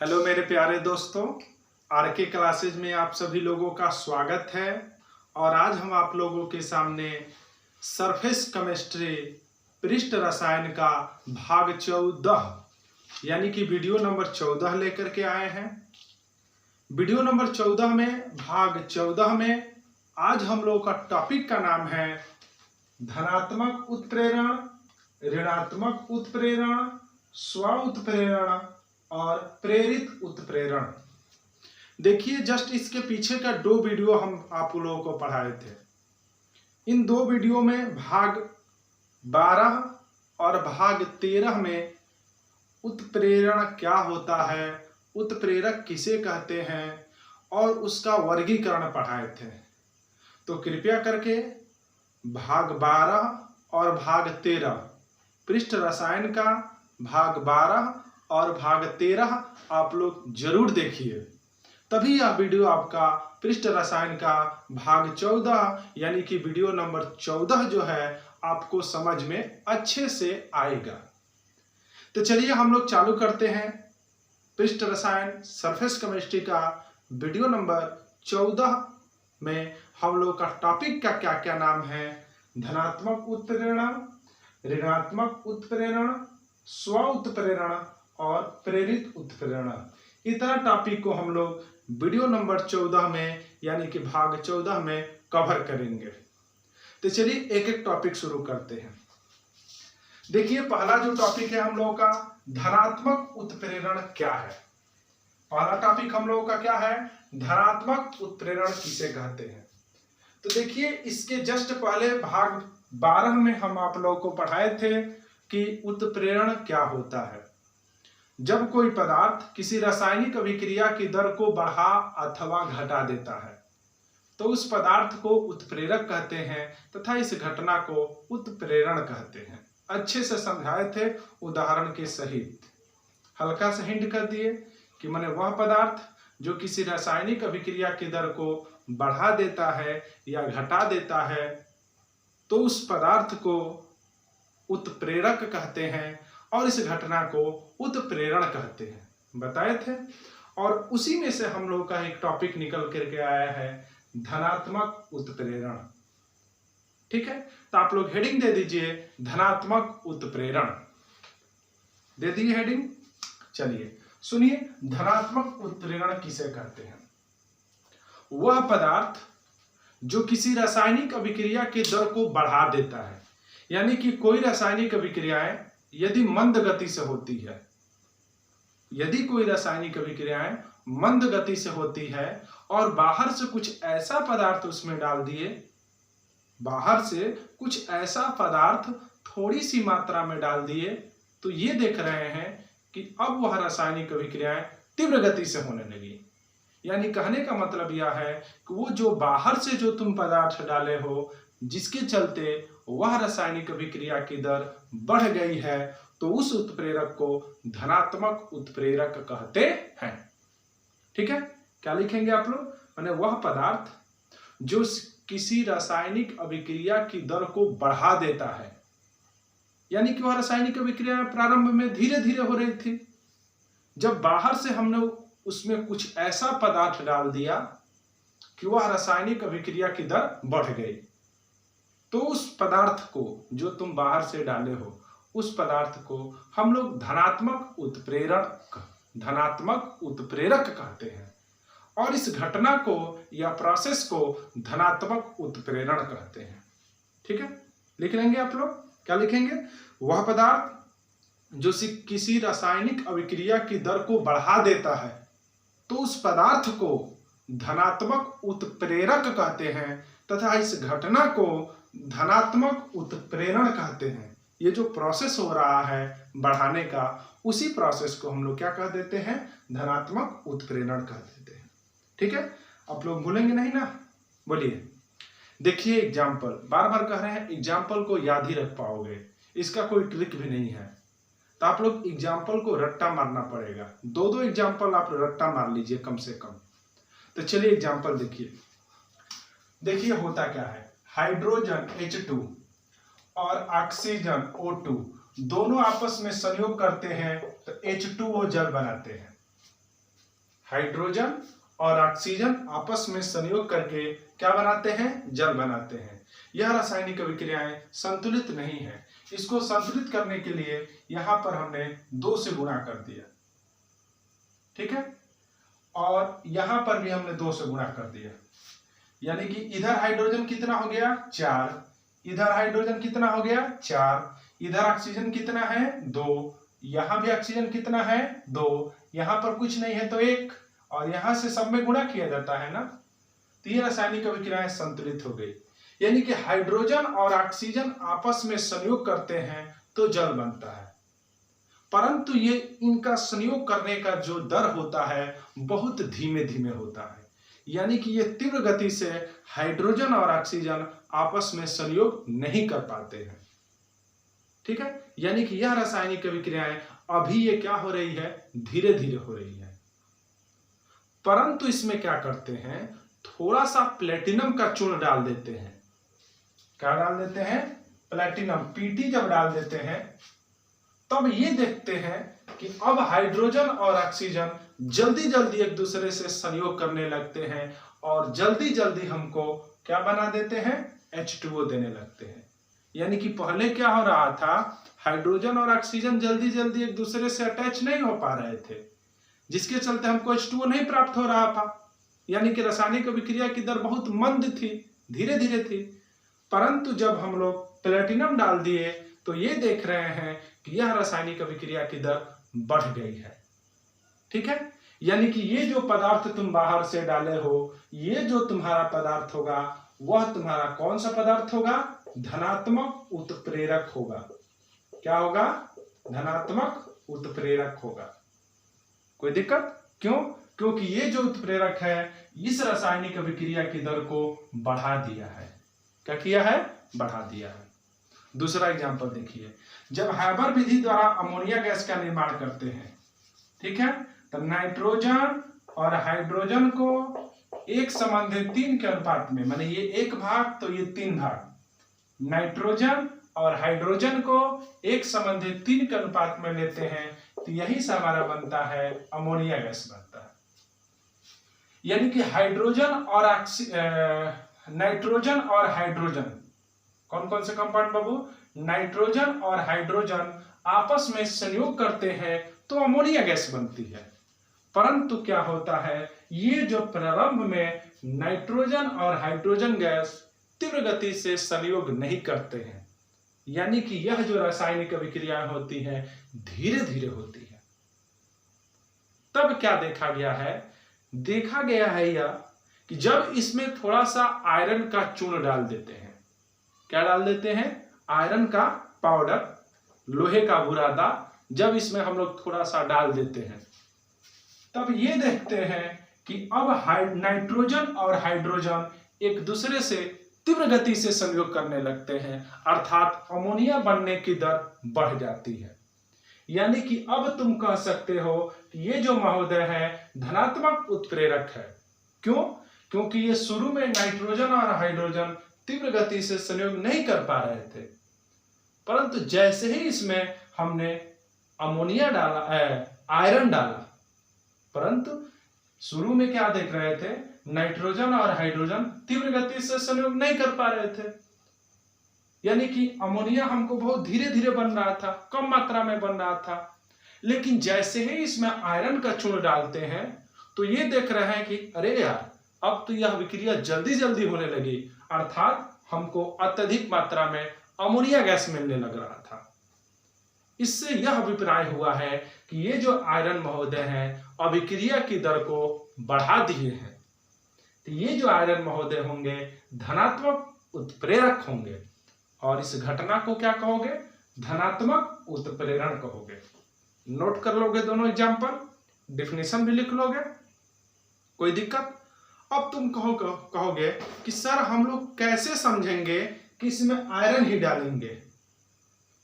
Hello मेरे प्यारे दोस्तों, आरके क्लासेज में आप सभी लोगों का स्वागत है। और आज हम आप लोगों के सामने सरफेस केमिस्ट्री पृष्ठ रसायन का भाग 14 यानी कि वीडियो नंबर 14 लेकर के आए हैं। वीडियो नंबर 14 में भाग 14 में आज हम लोगों का टॉपिक का नाम है धनात्मक उत्प्रेरण, ऋणात्मक उत्प्रेरण, स्व उत्प्रेरण और प्रेरित उत्प्रेरण। देखिए, जस्ट इसके पीछे का 2 वीडियो हम आप लोगों को पढ़ाए थे। इन 2 वीडियो में भाग 12 और भाग 13 में उत्प्रेरण क्या होता है, उत्प्रेरक किसे कहते हैं और उसका वर्गीकरण पढ़ाए थे। तो कृपया करके भाग 12 और भाग 13 पृष्ठ रसायन का भाग 12 और भाग 13 आप लोग जरूर देखिए, तभी यह वीडियो आपका पृष्ठ रसायन का भाग 14 यानी कि वीडियो नंबर 14 जो है आपको समझ में अच्छे से आएगा। तो चलिए हम लोग चालू करते हैं पृष्ठ रसायन सरफेस केमिस्ट्री का वीडियो नंबर 14 में हम लोग का टॉपिक का क्या क्या नाम है, धनात्मक उत्प्रेरण, ऋणात्मक उत्प्रेरण, स्व उत्प्रेरण और प्रेरित उत्प्रेरण। इतना टॉपिक को हम लोग वीडियो नंबर 14 में यानी कि भाग 14 में कवर करेंगे। तो चलिए एक एक टॉपिक शुरू करते हैं। देखिए, पहला जो टॉपिक है हम लोगों का धनात्मक उत्प्रेरण क्या है। पहला टॉपिक हम लोगों का क्या है, धनात्मक उत्प्रेरण किसे कहते हैं। तो देखिए, इसके जस्ट पहले भाग 12 में हम आप लोगों को पढ़ाए थे कि उत्प्रेरण क्या होता है। जब कोई पदार्थ किसी रासायनिक अभिक्रिया की दर को बढ़ा अथवा घटा देता है तो उस पदार्थ को उत्प्रेरक कहते हैं तथा इस घटना को उत्प्रेरण कहते हैं। अच्छे से समझाए थे उदाहरण के सहित, हल्का सा हिंट कर दिए कि माने वह पदार्थ जो किसी रासायनिक अभिक्रिया की दर को बढ़ा देता है या घटा देता है तो उस पदार्थ को उत्प्रेरक कहते हैं और इस घटना को उत्प्रेरण कहते हैं, बताए थे। और उसी में से हम लोग का एक टॉपिक निकल करके आया है धनात्मक उत्प्रेरण। ठीक है, तो आप लोग हेडिंग दे दीजिए धनात्मक उत्प्रेरण, दे दिए हेडिंग। चलिए सुनिए, धनात्मक उत्प्रेरण किसे कहते हैं। वह पदार्थ जो किसी रासायनिक अभिक्रिया की दर को बढ़ा देता है, यानी कि कोई रासायनिक अभिक्रियाएं यदि मंद गति से होती है, यदि कोई रासायनिक अभिक्रियाएं मंद गति से होती है और बाहर से कुछ ऐसा पदार्थ उसमें डाल दिए, बाहर से कुछ ऐसा पदार्थ थोड़ी सी मात्रा में डाल दिए, तो ये देख रहे हैं कि अब वह रासायनिक अभिक्रियाएं तीव्र गति से होने लगी। यानी कहने का मतलब यह है कि वो जो बाहर से जो तुम पदार्थ डाले हो, जिसके चलते वह रासायनिक अभिक्रिया की दर बढ़ गई है, तो उस उत्प्रेरक को धनात्मक उत्प्रेरक कहते हैं। ठीक है, क्या लिखेंगे आप लोग, माने वह पदार्थ जो किसी रासायनिक अभिक्रिया की दर को बढ़ा देता है, यानी कि वह रासायनिक अभिक्रिया प्रारंभ में धीरे धीरे हो रही थी, जब बाहर से हमने उसमें कुछ ऐसा पदार्थ डाल दिया कि वह रासायनिक अभिक्रिया की दर बढ़ गई, तो उस पदार्थ को जो तुम बाहर से डाले हो उस पदार्थ को हम लोग धनात्मक उत्प्रेरक कहते हैं और इस घटना को या प्रोसेस को धनात्मक उत्प्रेरण कहते हैं। ठीक है, लिख लेंगे आप लोग, क्या लिखेंगे, वह पदार्थ जो किसी रासायनिक अभिक्रिया की दर को बढ़ा देता है तो उस पदार्थ को धनात्मक उत्प्रेरक कहते हैं तथा इस घटना को धनात्मक उत्प्रेरण कहते हैं। ये जो प्रोसेस हो रहा है बढ़ाने का, उसी प्रोसेस को हम लोग क्या कह देते हैं, धनात्मक उत्प्रेरण कह देते हैं। ठीक है, आप लोग भूलेंगे नहीं ना, बोलिए। देखिए एग्जाम्पल, बार बार कह रहे हैं एग्जाम्पल को याद ही रख पाओगे, इसका कोई ट्रिक भी नहीं है। तो आप लोग एग्जाम्पल को रट्टा मारना पड़ेगा, 2-2 एग्जाम्पल आप रट्टा मार लीजिए कम से कम। तो चलिए एग्जाम्पल देखिए। देखिए होता क्या है, हाइड्रोजन H2 और ऑक्सीजन O2 दोनों आपस में संयोग करते हैं तो H2O जल बनाते हैं। हाइड्रोजन और ऑक्सीजन आपस में संयोग करके क्या बनाते हैं? जल बनाते हैं। यह रासायनिक अभिक्रियाएं संतुलित नहीं है। इसको संतुलित करने के लिए यहां पर हमने 2 से गुणा कर दिया, ठीक है, और यहां पर भी हमने 2 से गुणा कर दिया, यानी कि इधर हाइड्रोजन कितना हो गया? 4, इधर हाइड्रोजन कितना हो गया? 4, इधर ऑक्सीजन कितना है? 2, यहां भी ऑक्सीजन कितना है? 2, यहां पर कुछ नहीं है तो 1, और यहां से सब में गुणा किया जाता है ना, तो ये रासायनिक अभिक्रियाएं संतुलित हो गई। यानी कि हाइड्रोजन और ऑक्सीजन आपस में संयोग करते हैं तो जल बनता है, परंतु ये इनका संयोग करने का जो दर होता है बहुत धीमे धीमे होता है, यानी कि ये तीव्र गति से हाइड्रोजन और ऑक्सीजन आपस में संयोग नहीं कर पाते हैं, ठीक है। यानी कि यह रासायनिक अभिक्रियाएं अभी ये क्या हो रही है? धीरे धीरे हो रही है। परंतु इसमें क्या करते हैं? थोड़ा सा प्लेटिनम का चूर्ण डाल देते हैं। क्या डाल देते हैं? प्लेटिनम, पीटी जब डाल देते हैं तब ये देखते हैं कि अब हाइड्रोजन और ऑक्सीजन जल्दी जल्दी एक दूसरे से संयोग करने लगते हैं और जल्दी जल्दी हमको क्या बना देते हैं? H2O देने लगते हैं। यानी कि पहले क्या हो रहा था? हाइड्रोजन और ऑक्सीजन जल्दी जल्दी एक दूसरे से अटैच नहीं हो पा रहे थे, जिसके चलते हमको H2O नहीं प्राप्त हो रहा था, यानी कि रासायनिक अभिक्रिया की दर बहुत मंद थी, धीरे धीरे थी। परंतु जब हम लोग प्लेटिनम डाल दिए तो ये देख रहे हैं कि यह रासायनिक अभिक्रिया की दर बढ़ गई है, ठीक है। यानी कि ये जो पदार्थ तुम बाहर से डाले हो, ये जो तुम्हारा पदार्थ होगा वह तुम्हारा कौन सा पदार्थ होगा? धनात्मक उत्प्रेरक होगा। क्या होगा? धनात्मक उत्प्रेरक होगा। कोई दिक्कत? क्यों? क्योंकि ये जो उत्प्रेरक है इस रासायनिक अभिक्रिया की दर को बढ़ा दिया है। क्या किया है? बढ़ा दिया है। दूसरा एग्जांपल देखिए, जब हैबर विधि द्वारा अमोनिया गैस का निर्माण करते हैं, ठीक है, तो नाइट्रोजन और हाइड्रोजन को एक संबंधित 3 के अनुपात में, माने ये 1 भाग तो ये 3 भाग, नाइट्रोजन और हाइड्रोजन को एक संबंधित 3 के अनुपात में लेते हैं तो यही से हमारा बनता है अमोनिया गैस बनता है। यानी कि हाइड्रोजन और नाइट्रोजन और हाइड्रोजन, कौन कौन से कंपाउंड बाबू? नाइट्रोजन और हाइड्रोजन आपस में संयोग करते हैं तो अमोनिया गैस बनती है। परंतु क्या होता है? ये जो प्रारंभ में नाइट्रोजन और हाइड्रोजन गैस तीव्र गति से संयोग नहीं करते हैं, यानी कि यह जो रासायनिक अभिक्रियाएं होती हैं धीरे धीरे होती है। तब क्या देखा गया है? देखा गया है यह कि जब इसमें थोड़ा सा आयरन का चूर्ण डाल देते हैं, क्या डाल देते हैं? आयरन का पाउडर, लोहे का बुरादा, जब इसमें हम लोग थोड़ा सा डाल देते हैं तब ये देखते हैं कि अब नाइट्रोजन और हाइड्रोजन एक दूसरे से तीव्र गति से संयोग करने लगते हैं, अर्थात अमोनिया बनने की दर बढ़ जाती है। यानी कि अब तुम कह सकते हो कि ये जो महोदय है धनात्मक उत्प्रेरक है। क्यों? क्योंकि ये शुरू में नाइट्रोजन और हाइड्रोजन तीव्र गति से संयोग नहीं कर पा रहे थे, परंतु जैसे ही इसमें हमने अमोनिया डाला, आयरन डाला, परंतु शुरू में क्या देख रहे थे? नाइट्रोजन और हाइड्रोजन तीव्र गति से संयोग नहीं कर पा रहे थे, यानी कि अमोनिया हमको बहुत धीरे धीरे बन रहा था, कम मात्रा में बन रहा था। लेकिन जैसे ही इसमें आयरन का चूर्ण डालते हैं तो ये देख रहे हैं कि अरे यार, अब तो यह विक्रिया जल्दी जल्दी होने लगी, अर्थात हमको अत्यधिक मात्रा में अमोनिया गैस मिलने लग रहा था। इससे यह अभिप्राय हुआ है कि ये जो आयरन महोदय हैं अभिक्रिया की दर को बढ़ा दिए हैं, तो ये जो आयरन महोदय होंगे धनात्मक उत्प्रेरक होंगे, और इस घटना को क्या कहोगे? धनात्मक उत्प्रेरण कहोगे। नोट कर लोगे दोनों एग्जाम्पल, डिफिनेशन भी लिख लोगे, कोई दिक्कत? अब तुम कहोगे कि सर हम लोग कैसे समझेंगे कि इसमें आयरन ही डालेंगे?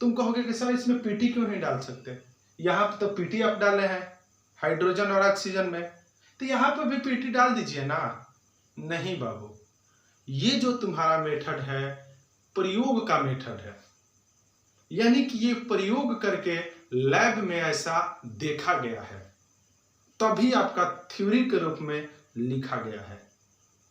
तुम कहोगे कि सर इसमें पीटी क्यों नहीं डाल सकते? यहाँ पे तो पीटी आप डाले हैं हाइड्रोजन और ऑक्सीजन में, तो यहाँ पे भी पीटी डाल दीजिए ना। नहीं बाबू, ये जो तुम्हारा मेथड है प्रयोग का मेथड है, यानी कि ये प्रयोग करके लैब में ऐसा देखा गया है, तभी आपका थ्योरी के रूप में लिखा गया है।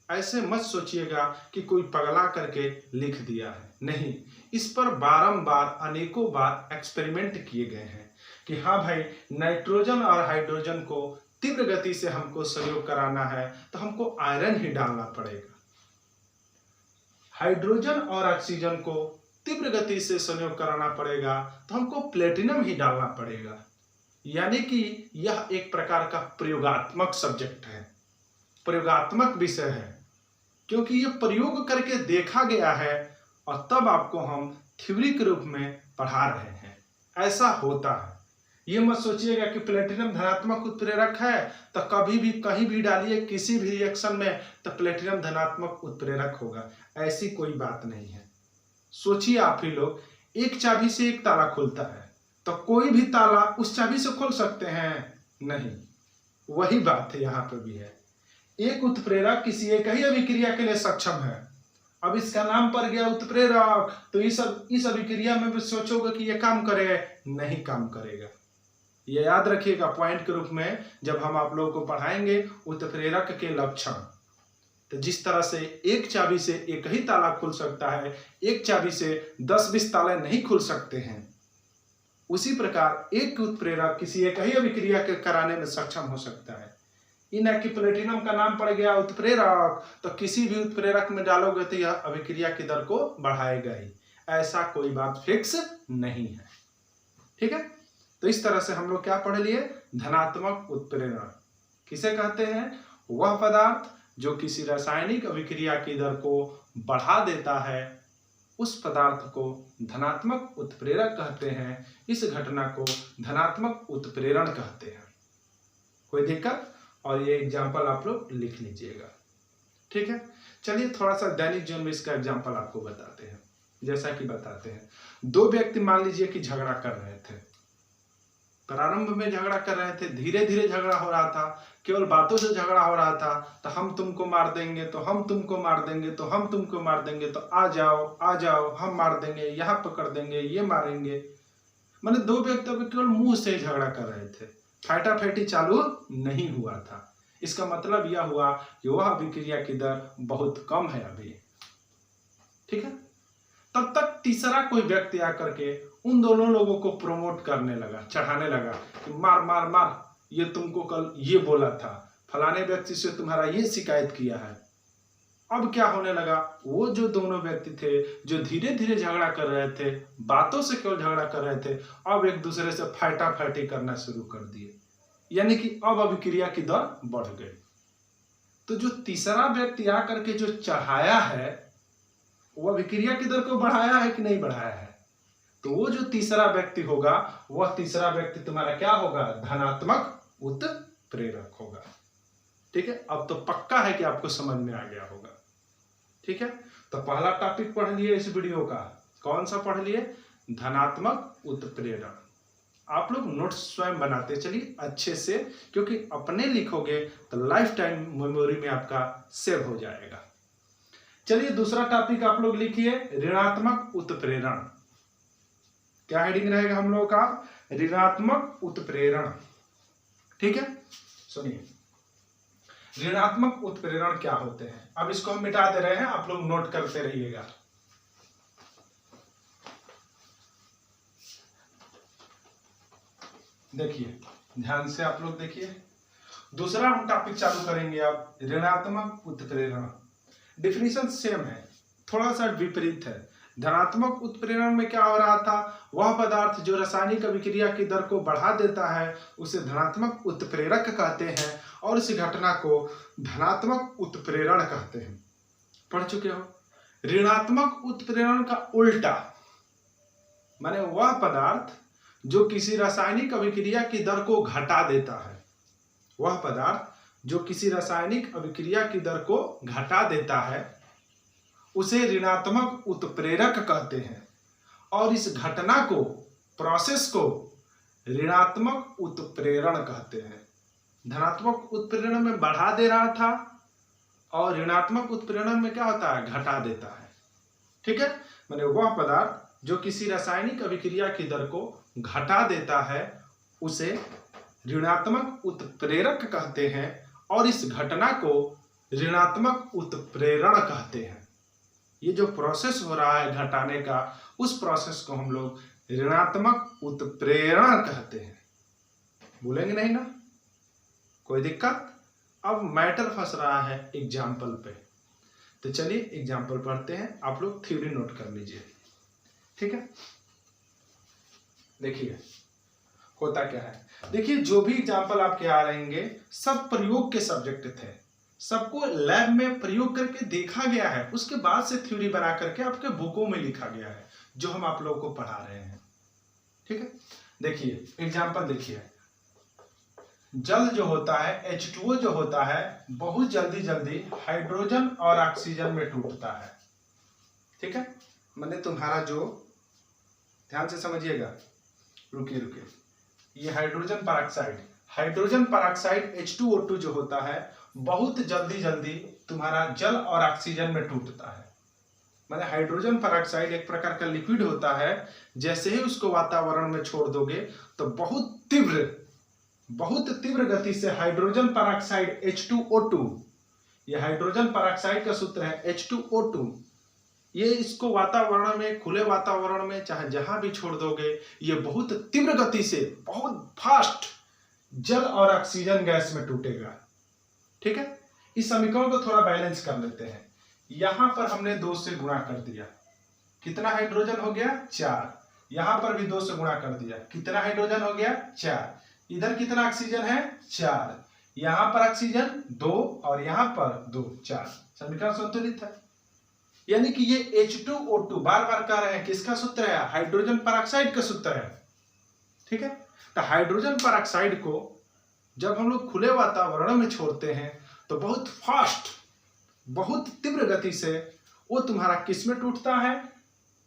ऐसे मत सोचिएगा कि कोई पगला करके लिख दिया है, नहीं। इस पर बारंबार अनेकों बार एक्सपेरिमेंट किए गए हैं कि हाँ भाई, नाइट्रोजन और हाइड्रोजन को तीव्र गति से हमको संयोग कराना है तो हमको आयरन ही डालना पड़ेगा। हाइड्रोजन और ऑक्सीजन को तीव्र गति से संयोग कराना पड़ेगा तो हमको प्लेटिनम ही डालना पड़ेगा। यानी कि यह एक प्रकार का प्रयोगात्मक सब्जेक्ट है, प्रयोगात्मक विषय है, क्योंकि यह प्रयोग करके देखा गया है और तब आपको हम थ्योरी के रूप में पढ़ा रहे हैं। ऐसा होता है। ये मत सोचिएगा कि प्लेटिनम धनात्मक उत्प्रेरक है तो कभी भी कहीं भी डालिए किसी भी रिएक्शन में तो प्लेटिनम धनात्मक उत्प्रेरक होगा, ऐसी कोई बात नहीं है। सोचिए आप ही लोग, एक चाबी से एक ताला खुलता है तो कोई भी ताला उस चाबी से खोल सकते हैं? नहीं। वही बात है यहाँ पर भी है। एक उत्प्रेरक किसी एक ही अभिक्रिया के लिए सक्षम है। अब इसका नाम पड़ गया उत्प्रेरक, तो इस अभिक्रिया में भी सोचोगे कि ये काम करे, नहीं काम करेगा। ये याद रखिएगा पॉइंट के रूप में जब हम आप लोगों को पढ़ाएंगे उत्प्रेरक के लक्षण। तो जिस तरह से एक चाबी से एक ही ताला खुल सकता है, एक चाबी से 10-20 ताले नहीं खुल सकते हैं, उसी प्रकार एक उत्प्रेरक किसी एक ही अभिक्रिया के कराने में सक्षम हो सकता है। इन कि प्लेटिनम का नाम पड़ गया उत्प्रेरक, तो किसी भी उत्प्रेरक में डालोगे तो यह अभिक्रिया की दर को बढ़ाएगा ही, ऐसा कोई बात फिक्स नहीं है। ठीक है, तो इस तरह से हम लोग क्या पढ़ लिए? धनात्मक उत्प्रेरण किसे कहते हैं? वह पदार्थ जो किसी रासायनिक अभिक्रिया की दर को बढ़ा देता है, उस पदार्थ को धनात्मक उत्प्रेरक कहते हैं। इस घटना को धनात्मक उत्प्रेरण कहते हैं। कोई दिक्कत? और ये एग्जाम्पल आप लोग लिख लीजिएगा। ठीक है, चलिए थोड़ा सा दैनिक जीवन में इसका एग्जाम्पल आपको बताते हैं। जैसा कि बताते हैं, दो व्यक्ति मान लीजिए कि झगड़ा कर रहे थे। प्रारंभ में झगड़ा कर रहे थे, धीरे धीरे झगड़ा हो रहा था, केवल बातों से झगड़ा हो रहा था। तो हम तुमको मार देंगे, तो हम तुमको मार देंगे, तो हम तुमको मार देंगे, तो आ जाओ हम मार देंगे, यहाँ पकड़ देंगे, ये मारेंगे। मैंने दो व्यक्ति केवल मुंह से झगड़ा कर रहे थे, फाइटाफैटी चालू नहीं हुआ था। इसका मतलब यह हुआ कि वह अभिक्रिया की दर बहुत कम है अभी। ठीक है, तब तक तीसरा कोई व्यक्ति आकर के उन दोनों लोगों को प्रमोट करने लगा, चढ़ाने लगा कि मार मार मार, ये तुमको कल ये बोला था, फलाने व्यक्ति से तुम्हारा ये शिकायत किया है। अब क्या होने लगा? वो जो दोनों व्यक्ति थे जो धीरे धीरे झगड़ा कर रहे थे, बातों से केवल झगड़ा कर रहे थे, अब एक दूसरे से फाइटाफैटी करना शुरू कर दिए। यानी कि अब अभिक्रिया की दर बढ़ गई। तो जो तीसरा व्यक्ति आकर के जो चढ़ाया है, वो अभिक्रिया की दर को बढ़ाया है कि नहीं बढ़ाया है? तो वो जो तीसरा व्यक्ति होगा, वह तीसरा व्यक्ति तुम्हारा क्या होगा? धनात्मक उत्प्रेरक होगा। ठीक है, अब तो पक्का है कि आपको समझ में आ गया होगा। ठीक है, तो पहला टॉपिक पढ़ लिए इस वीडियो का। कौन सा पढ़ लिए? धनात्मक उत्प्रेरण। आप लोग नोट्स स्वयं बनाते चलिए अच्छे से, क्योंकि अपने लिखोगे तो लाइफ टाइम मेमोरी में आपका सेव हो जाएगा। चलिए दूसरा टॉपिक आप लोग लिखिए, ऋणात्मक उत्प्रेरण। क्या हेडिंग रहेगा हम लोगों का? ऋणात्मक उत्प्रेरण। ठीक है, सुनिए, ऋणात्मक उत्प्रेरण क्या होते हैं। अब इसको हम मिटा दे रहे हैं, आप लोग नोट करते रहिएगा। देखिए ध्यान से आप लोग देखिए, दूसरा हम टॉपिक चालू करेंगे अब, ऋणात्मक उत्प्रेरण। डिफिनीशन सेम है, थोड़ा सा विपरीत है। धनात्मक उत्प्रेरण में क्या हो रहा था? वह पदार्थ जो रासायनिक अभिक्रिया की दर को बढ़ा देता है उसे धनात्मक उत्प्रेरक कहते हैं, और इस घटना को धनात्मक उत्प्रेरण कहते हैं। पढ़ चुके हो? ऋणात्मक उत्प्रेरण का उल्टा, माने वह पदार्थ जो किसी रासायनिक अभिक्रिया की दर को घटा देता है, वह पदार्थ जो किसी रासायनिक अभिक्रिया की दर को घटा देता है उसे ऋणात्मक उत्प्रेरक कहते हैं, और इस घटना को, प्रोसेस को ऋणात्मक उत्प्रेरण कहते हैं। धनात्मक उत्प्रेरण में बढ़ा दे रहा था और ऋणात्मक उत्प्रेरण में क्या होता है? घटा देता है। ठीक है, माने वह पदार्थ जो किसी रासायनिक अभिक्रिया की दर को घटा देता है उसे ऋणात्मक उत्प्रेरक कहते हैं और इस घटना को ऋणात्मक उत्प्रेरण कहते हैं। ये जो प्रोसेस हो रहा है घटाने का, उस प्रोसेस को हम लोग ऋणात्मक उत्प्रेरण कहते हैं। भूलेंगे नहीं ना? कोई दिक्कत? अब मैटर फंस रहा है एग्जाम्पल पे, तो चलिए एग्जाम्पल पढ़ते हैं। आप लोग थ्योरी नोट कर लीजिए, ठीक है? देखिए होता क्या है। देखिए जो भी एग्जाम्पल आपके आ रहेंगे सब प्रयोग के सब्जेक्ट थे, सबको लैब में प्रयोग करके देखा गया है, उसके बाद से थ्योरी बना करके आपके बुकों में लिखा गया है जो हम आप लोगों को पढ़ा रहे हैं, ठीक है? देखिए एग्जाम्पल देखिए, जल जो होता है H2O जो होता है बहुत जल्दी जल्दी हाइड्रोजन और ऑक्सीजन में टूटता है, ठीक है? मैंने तुम्हारा जो, ध्यान से समझिएगा, रुकिए, ये हाइड्रोजन परऑक्साइड H2O2 जो होता है बहुत जल्दी जल्दी तुम्हारा जल और ऑक्सीजन में टूटता है। माने हाइड्रोजन परऑक्साइड एक प्रकार का लिक्विड होता है, जैसे ही उसको वातावरण में छोड़ दोगे तो बहुत तीव्र गति से हाइड्रोजन परऑक्साइड H2O2, ये हाइड्रोजन परऑक्साइड का सूत्र है H2O2, ये इसको वातावरण में, खुले वातावरण में चाहे जहां भी छोड़ दोगे, ये बहुत तीव्र गति से, बहुत फास्ट जल और ऑक्सीजन गैस में टूटेगा, ठीक है? इस समीकरण को थोड़ा बैलेंस कर लेते हैं। यहां पर हमने 2 से गुणा कर दिया, कितना हाइड्रोजन हो गया? 4। यहां पर भी 2 से गुणा कर दिया, कितना हाइड्रोजन हो गया? 4। इधर कितना ऑक्सीजन है? 4। यहां पर ऑक्सीजन 2 और यहां पर 2, 4। समीकरण संतुलित है। यानी कि ये H2O2 बार बार कह रहे हैं किसका सूत्र है? हाइड्रोजन परऑक्साइड का सूत्र है, ठीक है? तो हाइड्रोजन परऑक्साइड को जब हम लोग खुले वातावरण में छोड़ते हैं तो बहुत फास्ट, बहुत तीव्र गति से वो तुम्हारा किस में टूटता है?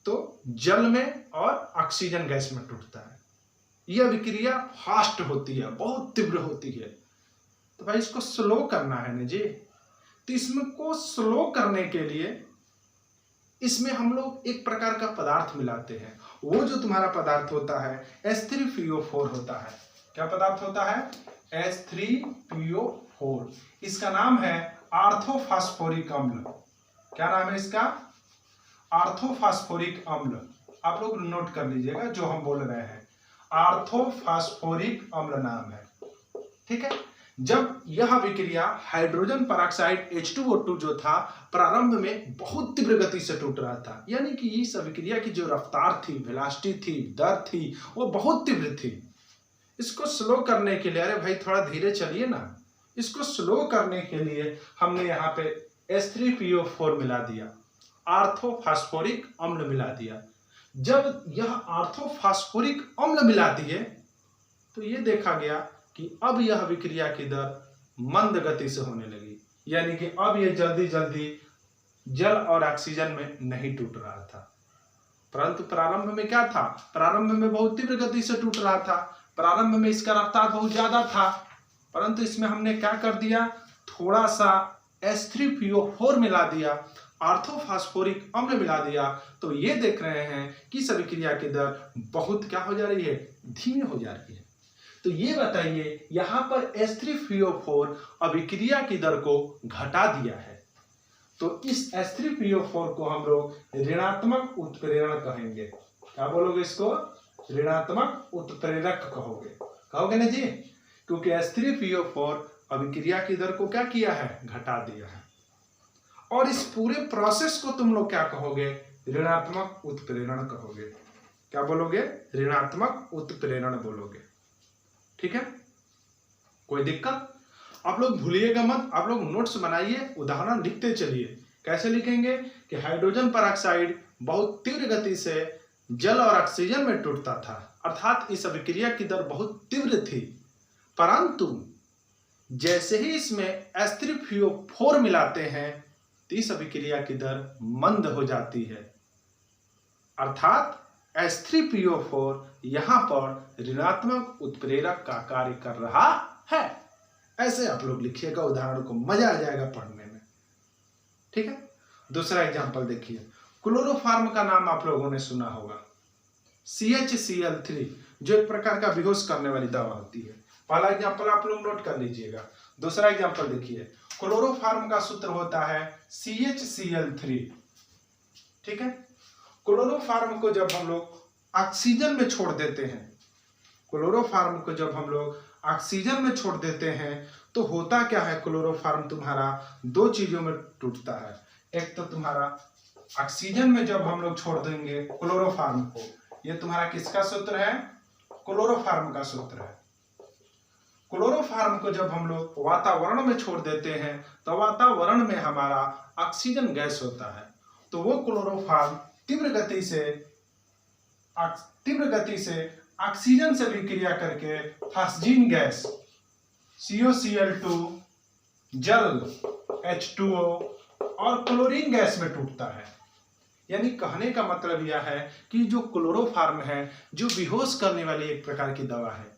तो जल में और ऑक्सीजन गैस में टूटता है। यह विक्रिया फास्ट होती है, बहुत तीव्र होती है। तो भाई इसको स्लो करना है ना जी, तो इसमें को स्लो करने के लिए इसमें हम लोग एक प्रकार का पदार्थ मिलाते हैं। वो जो तुम्हारा पदार्थ होता है H3PO4 होता है। क्या पदार्थ होता है? H3PO4। इसका नाम है आर्थोफास्फोरिक अम्ल। क्या नाम है इसका? आर्थोफास्फोरिक अम्ल। आप लोग नोट कर लीजिएगा जो हम बोल रहे हैं, आर्थोफास्फोरिक अम्ल नाम है, ठीक है? जब यह विक्रिया हाइड्रोजन परऑक्साइड H2O2 जो था प्रारंभ में बहुत तीव्र गति से टूट रहा था, यानी कि इस अभिक्रिया की जो रफ्तार थी, वेलोसिटी थी, दर थी, वो बहुत तीव्र थी। इसको स्लो करने के लिए, अरे भाई थोड़ा धीरे चलिए ना, इसको स्लो करने के लिए हमने यहाँ पे H3PO4 मिला दिया, आर्थोफास्फोरिक अम्ल मिला दिया। जब यह आर्थोफास्फोरिक अम्ल मिला दिए तो ये देखा गया कि अब यह विक्रिया की दर मंद गति से होने लगी, यानी कि अब ये जल्दी जल्दी जल और ऑक्सीजन में नहीं टूट रहा था। परंतु प्रारंभ में क्या था? प्रारंभ में बहुत तीव्र गति से टूट रहा था, प्रारंभ में इसका रफ्तार बहुत ज्यादा था, परंतु इसमें हमने क्या कर दिया? थोड़ा सा H3PO4 मिला दिया, आर्थोफास्फोरिक अम्ल मिला दिया, तो ये देख रहे हैं कि इस अभिक्रिया की दर बहुत क्या हो जा रही है? धीमी हो जा रही है। तो ये बताइए यहां पर H3PO4 अभिक्रिया की दर को घटा दिया है, तो इस H3PO4 को हम लोग ऋणात्मक उत्प्रेरण कहेंगे। क्या बोलोगे इसको? ऋणात्मक उत्प्रेरक कहोगे ना जी, क्योंकि H3PO4 अभिक्रिया की दर को क्या किया है? घटा दिया है। और इस पूरे प्रोसेस को तुम लोग क्या कहोगे? ऋणात्मक उत्प्रेरण कहोगे। क्या बोलोगे? ऋणात्मक उत्प्रेरण बोलोगे, ठीक है? कोई दिक्कत? आप लोग भूलिएगा मत, आप लोग नोट्स बनाइए, उदाहरण लिखते चलिए। कैसे लिखेंगे? कि हाइड्रोजन परऑक्साइड बहुत तीव्र गति से जल और ऑक्सीजन में टूटता था, अर्थात इस अभिक्रिया की दर बहुत तीव्र थी, परंतु जैसे ही इसमें H3PO4 मिलाते हैं तो इस अभिक्रिया की दर मंद हो जाती है, अर्थात H3PO4 यहां पर ऋणात्मक उत्प्रेरक का कार्य कर रहा है। ऐसे आप लोग लिखिएगा, उदाहरण को मजा आ जाएगा पढ़ने में, ठीक है? दूसरा एग्जांपल देखिए, क्लोरोफार्म का नाम आप लोगों ने सुना होगा, CHCl3 जो एक प्रकार का बेहोश करने वाली दवा होती है। पहला एग्जांपल आप लोग नोट कर लीजिएगा। दूसरा एग्जांपल देखिए, क्लोरोफॉर्म का सूत्र होता है CHCl3। ठीक है, क्लोरोफॉर्म को जब हम लोग ऑक्सीजन में छोड़ देते हैं, क्लोरोफॉर्म को जब हम लोग ऑक्सीजन में छोड़ देते हैं तो होता क्या है, क्लोरोफॉर्म तुम्हारा दो चीजों में टूटता है। एक तो तुम्हारा ऑक्सीजन में जब हम लोग छोड़ देंगे क्लोरोफॉर्म को, ये तुम्हारा किसका सूत्र है, क्लोरोफॉर्म का सूत्र है। क्लोरोफॉर्म को जब हम लोग वातावरण में छोड़ देते हैं तो वातावरण में हमारा ऑक्सीजन गैस होता है, तो वो क्लोरोफॉर्म तीव्र गति से ऑक्सीजन से विक्रिया करके फास्जीन गैस COCl2, जल H2O और क्लोरीन गैस में टूटता है। यानी कहने का मतलब यह है कि जो क्लोरोफॉर्म है, जो बेहोश करने वाली एक प्रकार की दवा है,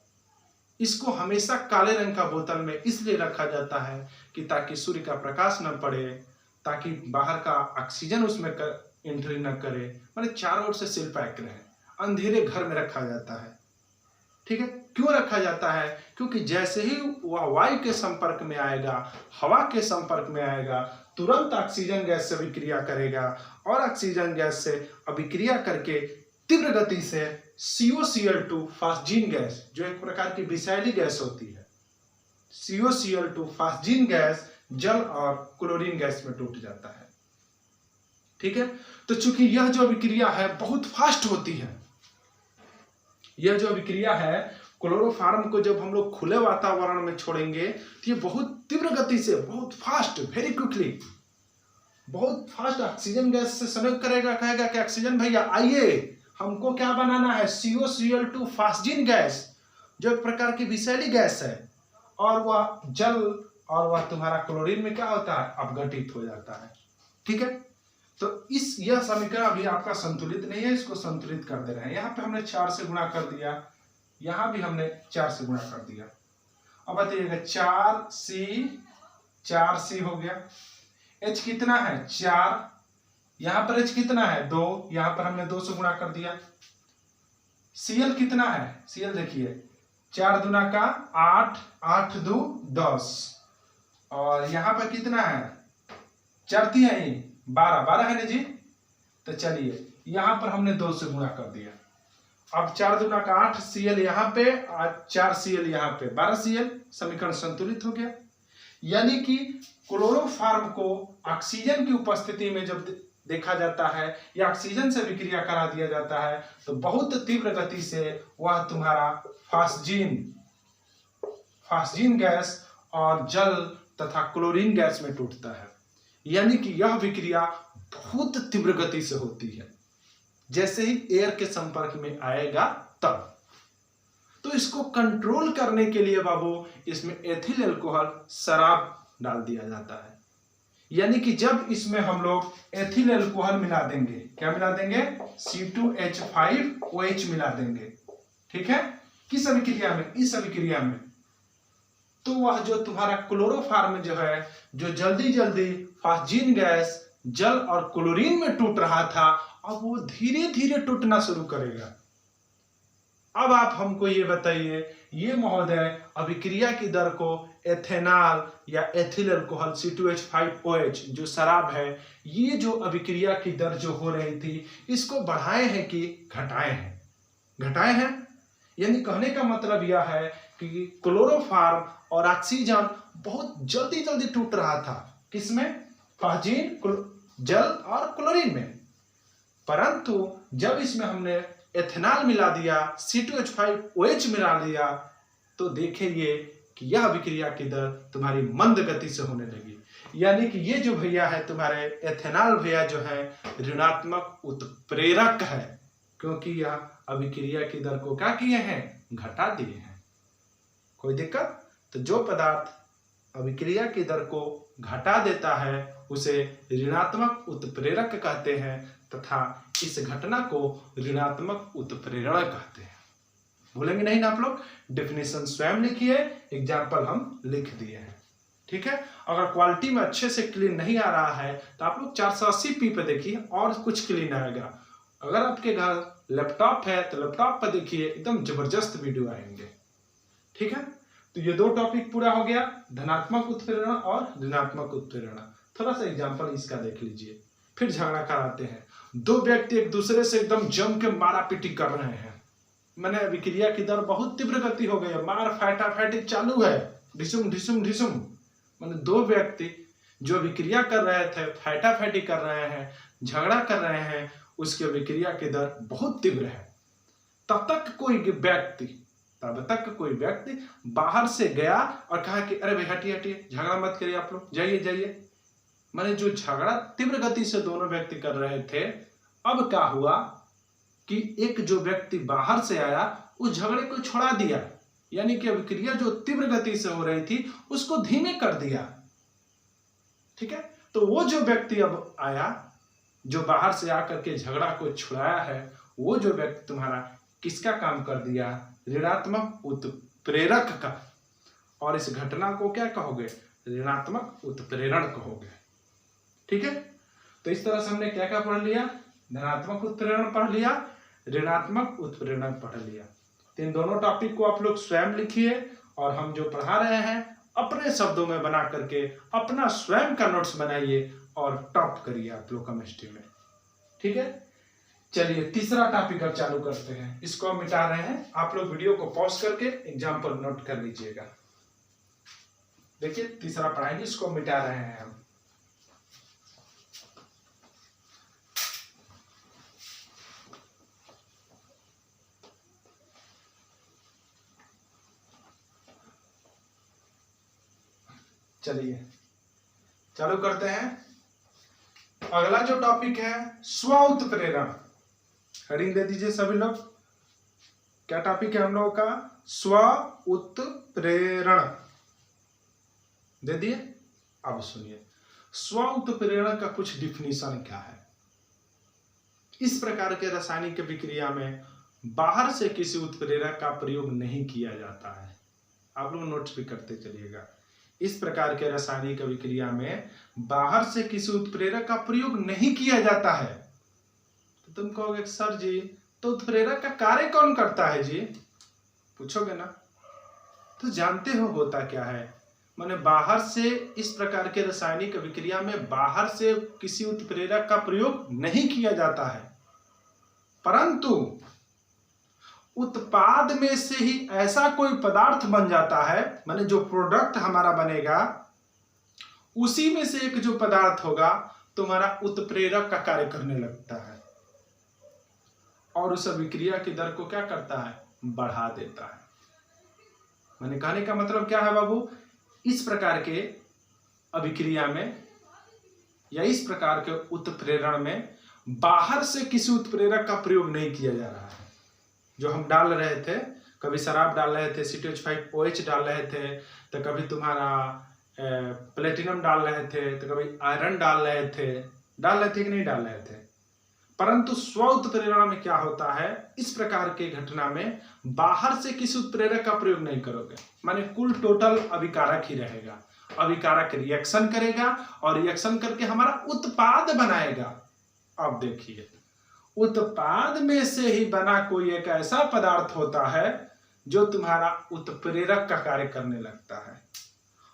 इसको हमेशा काले रंग का बोतल में इसलिए रखा जाता है कि ताकि सूर्य का प्रकाश न पड़े, ताकि बाहर का ऑक्सीजन उसमें एंट्री न करे, माने चारों ओर से सील पैक रहे, अंधेरे घर में रखा जाता है। ठीक है, क्यों रखा जाता है, क्योंकि जैसे ही वह वायु के संपर्क में आएगा, हवा के संपर्क में आएगा, तुरंत ऑक्सीजन गैस से विक्रिया करेगा और ऑक्सीजन गैस से अभिक्रिया करके तीव्र गति से COCl2 फास्जीन गैस, जो एक प्रकार की विषैली गैस होती है, COCl2 फास्जीन गैस जल और क्लोरीन गैस में टूट जाता है। ठीक है, तो चूंकि यह जो अभिक्रिया है बहुत फास्ट होती है, यह जो अभिक्रिया है क्लोरोफॉर्म को जब हम लोग खुले वातावरण में छोड़ेंगे तो ये बहुत तीव्र गति से, बहुत फास्ट, वेरी क्विकली, बहुत फास्ट ऑक्सीजन गैस से संयोग करेगा, कहेगा कि ऑक्सीजन भैया आइए, हमको क्या बनाना है, COCl2 फास्जीन गैस, जो एक प्रकार की विषैली गैस है, और वह जल और वह तुम्हारा क्लोरीन में क्या होता है, अपघटित हो जाता है। ठीक है, तो यह समीकरण अभी आपका संतुलित नहीं है, इसको संतुलित कर दे रहे हैं। यहाँ पे हमने 4 से गुणा कर दिया, यहाँ भी हमने 4 से गुणा कर दिया। अब बताइएगा 4C हो गया, H कितना है 4, यहाँ पर H कितना है 2, यहाँ पर हमने 2 से गुणा कर दिया। Cl कितना है, Cl देखिए 4 दूना का 8, 8 2 10, और यहाँ पर कितना है 4 3 है 12 है ना जी। तो चलिए यहाँ पर हमने 2 से गुणा कर दिया। अब 4 दूना का 8 Cl यहाँ पे और 4 Cl यहाँ पे 12 Cl, समीकरण संतुलित हो गया। यानी कि क्लोरोफॉर्म को ऑक्सीजन की उपस्थिति में जब देखा जाता है या ऑक्सीजन से विक्रिया करा दिया जाता है तो बहुत तीव्र गति से वह तुम्हारा फास्जीन गैस और जल तथा क्लोरीन गैस में टूटता है। यानी कि यह विक्रिया बहुत तीव्र गति से होती है, जैसे ही एयर के संपर्क में आएगा तब। तो इसको कंट्रोल करने के लिए बाबू इसमें एथिल अल्कोहल शराब डाल दिया जाता है। यानी कि जब इसमें हम लोग एथिल अल्कोहल मिला देंगे, क्या मिला देंगे, C2H5OH मिला देंगे। ठीक है, किस अभिक्रिया में, इस अभिक्रिया में, तो वह जो तुम्हारा क्लोरोफॉर्म जो है, जो जल्दी जल्दी फास्जीन गैस, जल और क्लोरीन में टूट रहा था, अब वो धीरे धीरे टूटना शुरू करेगा। अब आप हमको ये बताइए, ये महोदय अभिक्रिया की दर को एथेनॉल या एथिल अल्कोहल C2H5OH जो शराब है, ये जो अभिक्रिया की दर जो हो रही थी, इसको बढ़ाए हैं कि घटाए हैं, घटाए हैं। यानी कहने का मतलब यह है कि क्लोरोफॉर्म और ऑक्सीजन बहुत जल्दी जल्दी टूट रहा था, किसमें, फास्जीन, जल और क्लोरीन में। परंतु जब इसमें हमने एथेनॉल मिला दिया, C2H5OH मिला दिया, तो देखिए कि यह अभिक्रिया की दर तुम्हारी मंद गति से होने लगी। यानी कि ये जो भैया है तुम्हारे एथेनॉल भैया जो है ऋणात्मक उत्प्रेरक है, क्योंकि यह अभिक्रिया की दर को क्या किए हैं, घटा दिए हैं। कोई दिक्कत, तो जो पदार्थ अभिक्रिया की दर को घटा देता है उसे ऋणात्मक उत्प्रेरक कहते हैं तथा इस घटना को ऋणात्मक उत्प्रेरण कहते हैं। भूलेंगे नहीं ना आप लोग, डेफिनेशन स्वयं लिखिए, एग्जाम्पल हम लिख दिए हैं। ठीक है, अगर क्वालिटी में अच्छे से क्लीन नहीं आ रहा है तो आप लोग 480p पे देखिए और कुछ क्लीन आएगा। अगर आपके घर लैपटॉप है तो लैपटॉप पर देखिए, एकदम जबरदस्त वीडियो आएंगे। ठीक है, तो ये दो टॉपिक पूरा हो गया, धनात्मक उत्प्रेरण और ऋणात्मक उत्प्रेरण। थोड़ा सा एग्जांपल इसका देख लीजिए। फिर झगड़ा कराते हैं, दो व्यक्ति एक दूसरे से एकदम जम के मारा पीटी कर रहे हैं, मैंने अभिक्रिया की दर बहुत तीव्र गति हो गई है, मार फाइटाफाइटी चालू है, ढिसुम ढिसुम ढिसुम। मैंने दो व्यक्ति जो अभिक्रिया कर रहे थे, फाइटाफाइटी कर रहे हैं, झगड़ा कर रहे हैं, उसकी अभिक्रिया की दर बहुत तीव्र है। तब तक कोई व्यक्ति बाहर से गया और कहा कि अरे भाई हटिए हटिए, झगड़ा मत करिए, आप लोग जाइए जाइए। मैंने जो झगड़ा तीव्र गति से दोनों व्यक्ति कर रहे थे, अब क्या हुआ कि एक जो व्यक्ति बाहर से आया उस झगड़े को छोड़ा दिया, यानी कि अभिक्रिया जो तीव्र गति से हो रही थी उसको धीमे कर दिया। ठीक है, तो वो जो व्यक्ति अब आया, जो बाहर से आकर के झगड़ा को छुड़ाया है, वो जो व्यक्ति तुम्हारा किसका काम कर दिया? ऋणात्मक उत्प्रेरक का। और इस घटना को क्या कहोगे? ऋणात्मक उत्प्रेरण कहोगे। ठीक है, तो इस तरह से हमने क्या क्या पढ़ लिया? धनात्मक उत्प्रेरण पढ़ लिया, ऋणात्मक उत्प्रेरण पढ़ लिया। तो इन दोनों टॉपिक को आप लोग स्वयं लिखिए और हम जो पढ़ा रहे हैं अपने शब्दों में बना करके अपना स्वयं का नोट्स बनाइए और टॉप करिए आप लोग केमिस्ट्री में। ठीक है, चलिए तीसरा टॉपिक अब चालू करते हैं। इसको हम मिटा रहे हैं, आप लोग वीडियो को पॉज करके एग्जाम्पल नोट कर लीजिएगा। देखिए तीसरा पढ़ाएंगे, इसको मिटा रहे हैं हम। चलिए चालू करते हैं। अगला जो टॉपिक है स्व उत्प्रेरण। हेडिंग दे दीजिए सभी लोग। क्या टॉपिक है हम लोगों का? स्व उत्प्रेरण दे दिए। अब सुनिए, स्व उत्प्रेरण का कुछ डिफिनीशन क्या है। इस प्रकार के रासायनिक विक्रिया में बाहर से किसी उत्प्रेरक का प्रयोग नहीं किया जाता है। आप लोग नोट्स भी करते चलिएगा। इस प्रकार के रासायनिक अभिक्रिया में बाहर से किसी उत्प्रेरक का प्रयोग नहीं किया जाता है। तो तुम कहोगे सर जी, तो उत्प्रेरक का कार्य कौन करता है जी? पूछोगे ना, तो जानते हो होता क्या है। माने बाहर से इस प्रकार के रासायनिक अभिक्रिया में बाहर से किसी उत्प्रेरक का प्रयोग नहीं किया जाता है, परंतु उत्पाद में से ही ऐसा कोई पदार्थ बन जाता है, माने जो प्रोडक्ट हमारा बनेगा उसी में से एक जो पदार्थ होगा तुम्हारा उत्प्रेरक का कार्य करने लगता है और उस अभिक्रिया की दर को क्या करता है? बढ़ा देता है। मैंने कहने का मतलब क्या है बाबू, इस प्रकार के अभिक्रिया में या इस प्रकार के उत्प्रेरण में बाहर से किसी उत्प्रेरक का प्रयोग नहीं किया जा रहा है। जो हम डाल रहे थे, कभी शराब डाल रहे थे, CTOH5OH डाल रहे थे, तो कभी तुम्हारा प्लेटिनम डाल रहे थे, तो कभी आयरन डाल रहे थे कि नहीं डाल रहे थे। परंतु स्व उत्प्रेरण में क्या होता है, इस प्रकार के घटना में बाहर से किसी उत्प्रेरक का प्रयोग नहीं करोगे, माने कुल टोटल अभिकारक ही रहेगा। अभिकारक रिएक्शन करेगा और रिएक्शन करके हमारा उत्पाद बनाएगा। अब देखिए, उत्पाद में से ही बना कोई एक ऐसा पदार्थ होता है जो तुम्हारा उत्प्रेरक का कार्य करने लगता है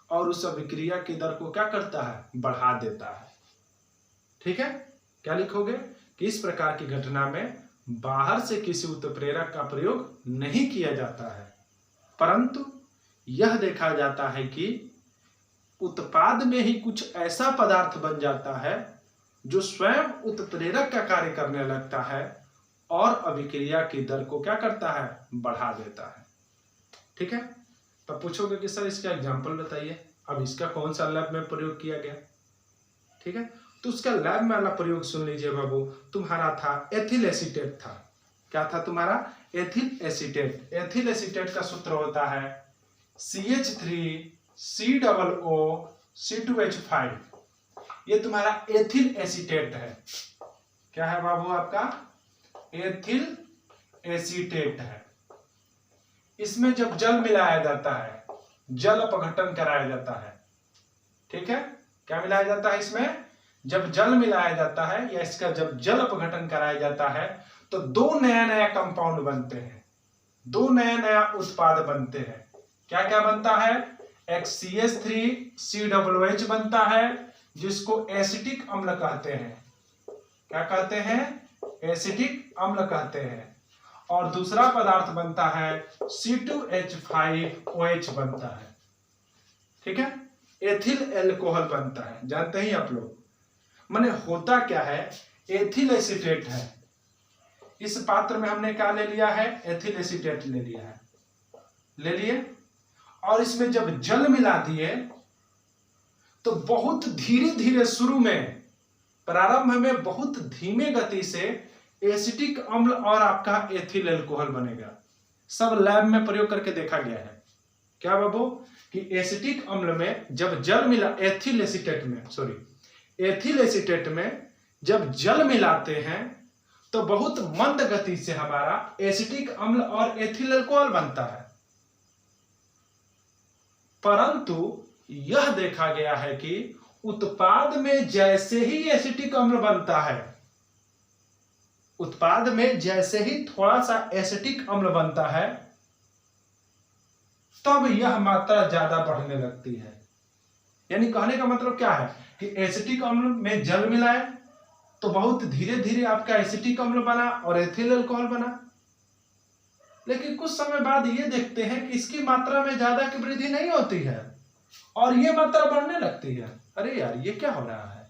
और उस अभिक्रिया की दर को क्या करता है? बढ़ा देता है। ठीक है, क्या लिखोगे कि इस प्रकार की घटना में बाहर से किसी उत्प्रेरक का प्रयोग नहीं किया जाता है, परंतु यह देखा जाता है कि उत्पाद में ही कुछ ऐसा पदार्थ बन जाता है जो स्वयं उत्प्रेरक का कार्य करने लगता है और अभिक्रिया की दर को क्या करता है? बढ़ा देता है। ठीक है, तो पूछोगे कि सर इसका एग्जांपल बताइए। अब इसका कौन सा लैब में प्रयोग किया गया? ठीक है, तो उसका लैब में वाला प्रयोग सुन लीजिए बाबू। तुम्हारा था एथिल एसीटेट था। क्या था तुम्हारा? Ethyl acetate. एथिल एसीटेट का सूत्र होता है CH3COO C2H5। ये तुम्हारा एथिल एसीटेट है। क्या है बाबू आपका? एथिल एसीटेट है। इसमें जब जल मिलाया जाता है, जल अपघटन कराया जाता है। ठीक है, क्या मिलाया जाता है इसमें? जब जल मिलाया जाता है या इसका जब जल अपघटन कराया जाता है तो दो नया नया कंपाउंड बनते हैं, दो नया नया उत्पाद बनते हैं। क्या क्या बनता है, HCH3COOH बनता है जिसको एसिटिक अम्ल कहते हैं। क्या कहते हैं, एसिटिक अम्ल कहते हैं। और दूसरा पदार्थ बनता है C2H5OH बनता है। ठीक है, एथिल एल्कोहल बनता है, जानते ही आप लोग। माने होता क्या है, एथिल एसीटेट है, इस पात्र में हमने क्या ले लिया है, एथिल एसीटेट ले लिया है, ले लिए, और इसमें जब जल मिला दिए तो बहुत धीरे धीरे शुरू में, प्रारंभ में बहुत धीमे गति से एसिटिक अम्ल और आपका एथिल एल्कोहल बनेगा। सब लैब में प्रयोग करके देखा गया है। क्या बाबू, कि एसिटिक अम्ल में जब जल मिला, एथिल एसीटेट में जब जल मिलाते हैं तो बहुत मंद गति से हमारा एसिटिक अम्ल और एथिल एल्कोहल बनता है। परंतु यह देखा गया है कि उत्पाद में जैसे ही एसिटिक अम्ल बनता है, उत्पाद में जैसे ही थोड़ा सा एसिटिक अम्ल बनता है, तब यह मात्रा ज्यादा बढ़ने लगती है। यानी कहने का मतलब क्या है कि एसिटिक अम्ल में जल मिलाए तो बहुत धीरे धीरे आपका एसिटिक अम्ल बना और एथिल अल्कोहल बना, लेकिन कुछ समय बाद ये देखते हैं कि इसकी मात्रा में ज्यादा की वृद्धि नहीं होती है और ये मात्रा बढ़ने लगती है। अरे यार, ये क्या हो रहा है,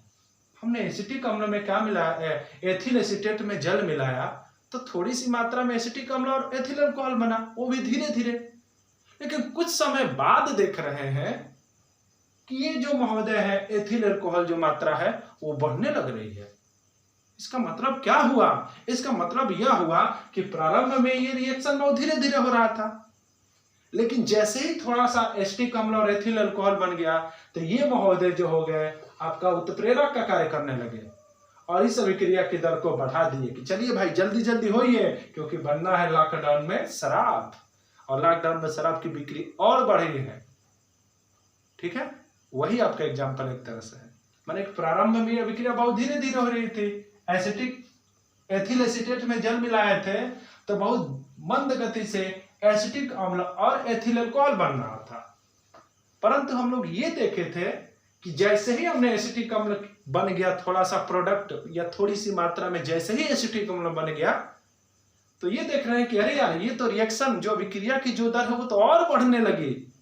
हमने एसिटिक अम्ल में क्या मिलाया, एथिल एसीटेट में जल मिलाया तो थोड़ी सी मात्रा में एसिटिक अम्ल और एथिल अल्कोहल बना, वो भी धीरे धीरे। लेकिन कुछ समय बाद देख रहे हैं कि ये जो महोदय है, एथिल अल्कोहल जो मात्रा है वो बढ़ने लग रही है। इसका मतलब क्या हुआ, इसका मतलब यह हुआ कि प्रारंभ में ये रिएक्शन बहुत धीरे धीरे हो रहा था, लेकिन जैसे ही थोड़ा सा एसिटिक अम्ल और एथिल अल्कोहल बन गया तो ये महोदय जो हो गए आपका उत्प्रेरक का कार्य करने लगे और इस अभिक्रिया की दर को बढ़ा दिए कि चलिए भाई जल्दी जल्दी होइए, क्योंकि बनना है लॉकडाउन में शराब, और लॉकडाउन में शराब की बिक्री और बढ़ी है। ठीक है, वही आपका एग्जाम्पल एक तरह से है। माने प्रारंभ में अभिक्रिया बहुत धीरे धीरे हो रही थी, एथिल एसीटेट में जल मिलाए थे तो बहुत मंद गति से एसिटिक अम्ल और एथिल अल्कोहल बन रहा था। परंतु हम लोग ये देखे थे कि जैसे ही हमने एसिटिक अम्ल बन गया, थोड़ा सा प्रोडक्ट या थोड़ी सी मात्रा में जैसे ही एसिटिक अम्ल बन गया, तो ये देख रहे हैं कि अरे यार, ये तो रिएक्शन जो अभिक्रिया की जो दर है वो तो और बढ़ने लगी।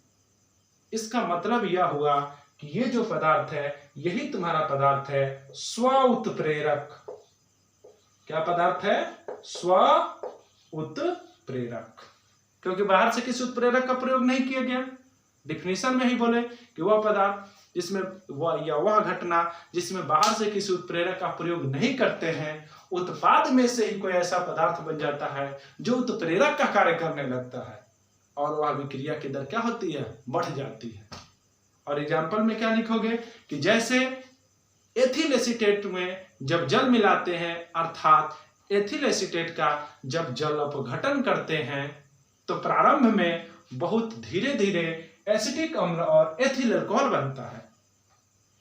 इसका मतलब यह हुआ कि ये जो पदार्थ है यही तुम्हारा पदार्थ है स्व उत्प्रेरक। क्या पदार्थ है, स्व उत्प्रेरक, क्योंकि बाहर से किसी उत्प्रेरक का प्रयोग नहीं किया गया। डिफिनीशन में ही बोले कि वह पदार्थ जिसमें वह घटना जिसमें बाहर से किसी उत्प्रेरक का प्रयोग नहीं करते हैं, उत्पाद में से ही कोई ऐसा पदार्थ बन जाता है जो उत्प्रेरक का कार्य करने लगता है और वह अभिक्रिया की दर क्या होती है, बढ़ जाती है। और एग्जाम्पल में क्या लिखोगे कि जैसे एथिल एसीटेट में जब जल मिलाते हैं, अर्थात एथिल एसीटेट का जब जल अपघटन करते हैं तो प्रारंभ में बहुत धीरे धीरे एसिटिक अम्ल और एथिल अल्कोहल बनता है।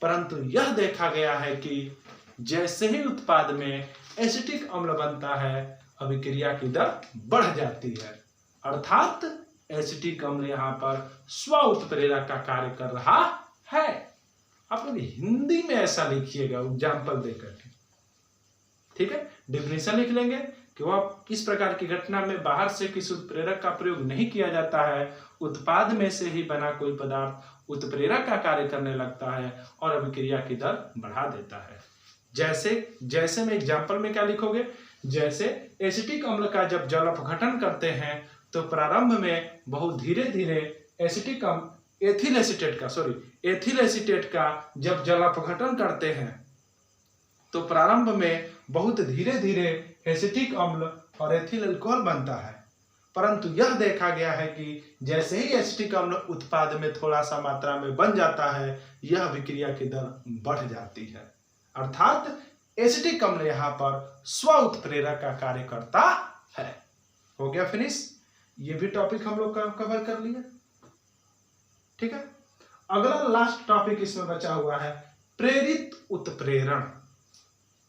परंतु यह देखा गया है कि जैसे ही उत्पाद में एसिटिक अम्ल बनता है, अभिक्रिया की दर बढ़ जाती है, अर्थात एसिटिक अम्ल यहाँ पर स्व उत्प्रेरक का कार्य कर रहा है। आप लोग हिंदी में ऐसा लिखिएगा एग्जाम्पल देकर के, ठीक है। डिफिनेशन लिख लेंगे कि वह किस प्रकार की घटना में बाहर से किसी उत्प्रेरक का प्रयोग नहीं किया जाता है, उत्पाद में से ही बना कोई पदार्थ उत्प्रेरक का कार्य करने लगता है और अभिक्रिया की दर बढ़ा देता है। जैसे में एग्जाम्पल में क्या लिखोगे, जैसे एसिटिक अम्ल का जब जल अपघटन करते हैं तो प्रारंभ में बहुत धीरे धीरे एथिल एसीटेट का जब जल अपघटन करते हैं तो प्रारंभ में बहुत धीरे धीरे एसिटिक अम्ल और एथिल अल्कोहल बनता है। परंतु यह देखा गया है कि जैसे ही एसिटिक अम्ल उत्पाद में थोड़ा सा मात्रा में बन जाता है, यह अभिक्रिया की दर बढ़ जाती है, अर्थात एसिटिक अम्ल यहाँ पर स्व उत्प्रेरक का कार्य करता है। हो गया फिनिश, ये भी टॉपिक हम लोग कवर कर लिया। ठीक है, अगला लास्ट टॉपिक इसमें बचा हुआ है प्रेरित उत्प्रेरण।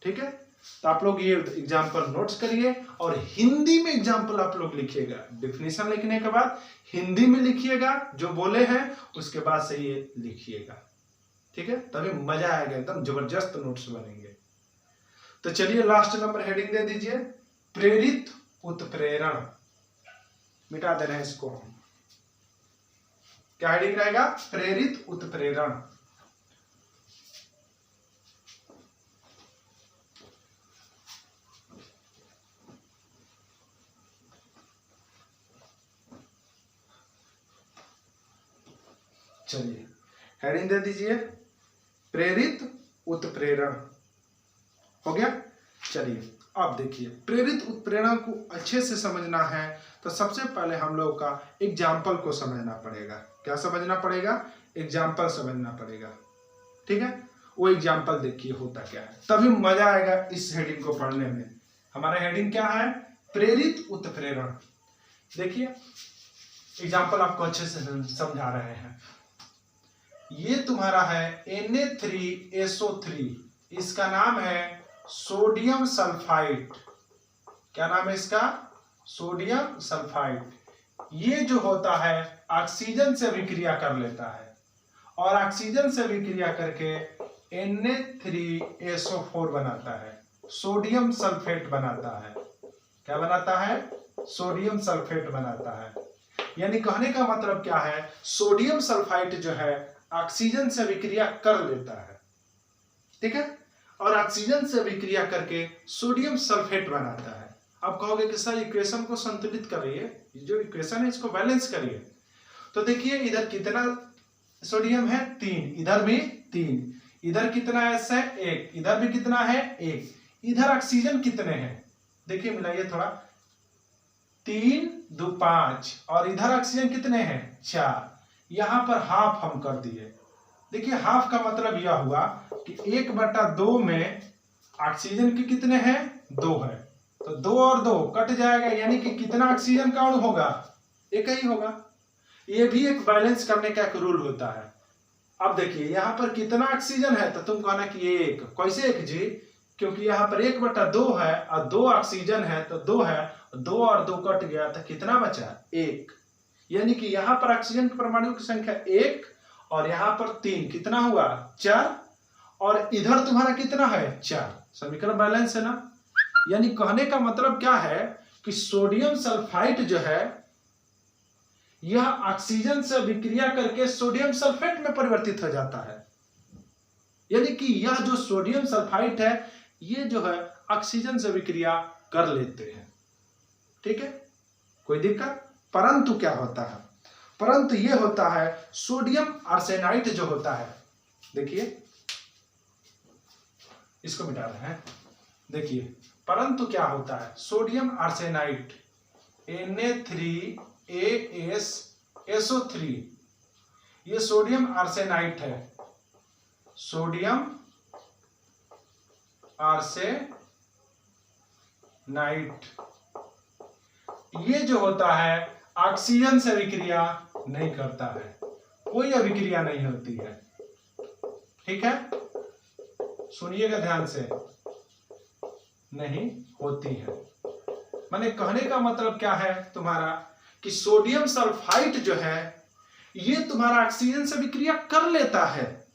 ठीक है, तो आप लोग ये एग्जाम्पल नोट्स करिए और हिंदी में एग्जाम्पल आप लोग लिखिएगा। डिफिनीशन लिखने के बाद हिंदी में लिखिएगा, जो बोले हैं उसके बाद से ये लिखिएगा, ठीक है, तभी मजा आएगा, एकदम जबरदस्त नोट्स बनेंगे। तो चलिए लास्ट नंबर हेडिंग दे दीजिए, प्रेरित उत्प्रेरण। मिटा दे रहे हैं इसको हम। क्या हेडिंग रहेगा? प्रेरित उत्प्रेरण। चलिए हेडिंग दे दीजिए, प्रेरित उत्प्रेरण। हो गया? चलिए अब देखिए, प्रेरित उत्प्रेरण को अच्छे से समझना है तो सबसे पहले हम लोग का एग्जाम्पल को समझना पड़ेगा। क्या समझना पड़ेगा? एग्जाम्पल समझना पड़ेगा, ठीक है। वो एग्जाम्पल देखिए होता क्या है, तभी मजा आएगा इस हेडिंग को पढ़ने में। हमारा हेडिंग क्या है? प्रेरित उत्प्रेरण। देखिए एग्जाम्पल आपको अच्छे से समझा रहे हैं। ये तुम्हारा है Na3SO3, इसका नाम है सोडियम सल्फाइड। क्या नाम है इसका? Sodium sulphide. ये जो होता है ऑक्सीजन से विक्रिया कर लेता है और ऑक्सीजन से विक्रिया करके Na3SO4 बनाता है, सोडियम सल्फेट बनाता है। क्या बनाता है? सोडियम सल्फेट बनाता है। यानी कहने का मतलब क्या है, सोडियम सल्फाइड जो है ऑक्सीजन से विक्रिया कर लेता है, ठीक है, और ऑक्सीजन से विक्रिया करके सोडियम सल्फेट बनाता है। आप कहोगे कि सर इक्वेशन को संतुलित करिए, जो इक्वेशन है इसको बैलेंस करिए। तो देखिए इधर कितना सोडियम है? 3, इधर भी 3, इधर कितना एस है? 1, इधर भी कितना है? 1, इधर ऑक्सीजन कितने हैं? देखिए मिलाइए थोड़ा, 3 2 5 और इधर ऑक्सीजन कितने हैं? 4। यहां पर हाफ हम कर दिए। देखिए हाफ का मतलब यह हुआ कि 1/2 में ऑक्सीजन के कितने हैं? 2 है, तो 2 और 2 कट जाएगा, यानी कि कितना ऑक्सीजन का अणु होगा? एक ही होगा। ये भी एक बैलेंस करने का एक रूल होता है। अब देखिए यहाँ पर कितना ऑक्सीजन है, तो तुम कहना कि 1। कैसे 1 जी? क्योंकि यहाँ पर 1/2 है और 2 ऑक्सीजन है, तो 2 है, 2 और 2 कट गया तो कितना बचा? 1। यानी कि यहाँ पर ऑक्सीजन के परमाणु की संख्या 1 और यहाँ पर 3, कितना हुआ? 4, और इधर तुम्हारा कितना है? 4। समीकरण बैलेंस है ना। यानी कहने का मतलब क्या है कि सोडियम सल्फाइड जो है यह ऑक्सीजन से विक्रिया करके सोडियम सल्फेट में परिवर्तित हो जाता है। यानी कि यह जो सोडियम सल्फाइड है ये जो है ऑक्सीजन से विक्रिया कर लेते हैं, ठीक है, कोई दिक्कत? परंतु क्या होता है? परंतु ये होता है सोडियम आर्सेनाइड जो होता है, देखिए इसको मिटा रहे हैं। देखिए परंतु क्या होता है, सोडियम आर्सेनाइड Na3AsSO3, ये सोडियम आर्सेनाइड है, सोडियम आर्सेनाइड। ये जो होता है ऑक्सीजन से विक्रिया नहीं करता है, कोई अभिक्रिया नहीं होती है, ठीक है, सुनिएगा ध्यान से, नहीं होती है। माने कहने का मतलब क्या है तुम्हारा कि सोडियम सल्फाइड जो है ये तुम्हारा ऑक्सीजन से विक्रिया कर लेता है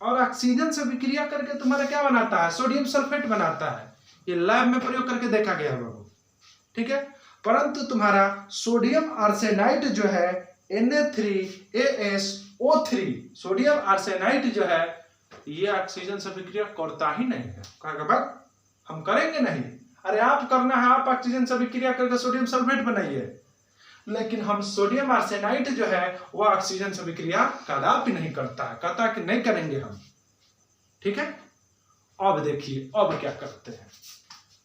और ऑक्सीजन से विक्रिया करके तुम्हारा क्या बनाता है? सोडियम सल्फेट बनाता है। ये लैब में प्रयोग करके देखा गया बाबू, ठीक है। परंतु तुम्हारा सोडियम आर्सेनाइड जो है Na3AsO3, सोडियम आर्सेनाइड जो है ये ऑक्सीजन से विक्रिया करता ही नहीं है। कहा बात हम करेंगे नहीं, अरे आप करना है, आप ऑक्सीजन से विक्रिया करके सोडियम सल्फेट बनाइए, लेकिन हम सोडियम आर्सेनाइड जो है वह ऑक्सीजन से विक्रिया कदापि नहीं करता है, कहता है कि नहीं करेंगे हम, ठीक है। अब देखिए अब क्या करते हैं,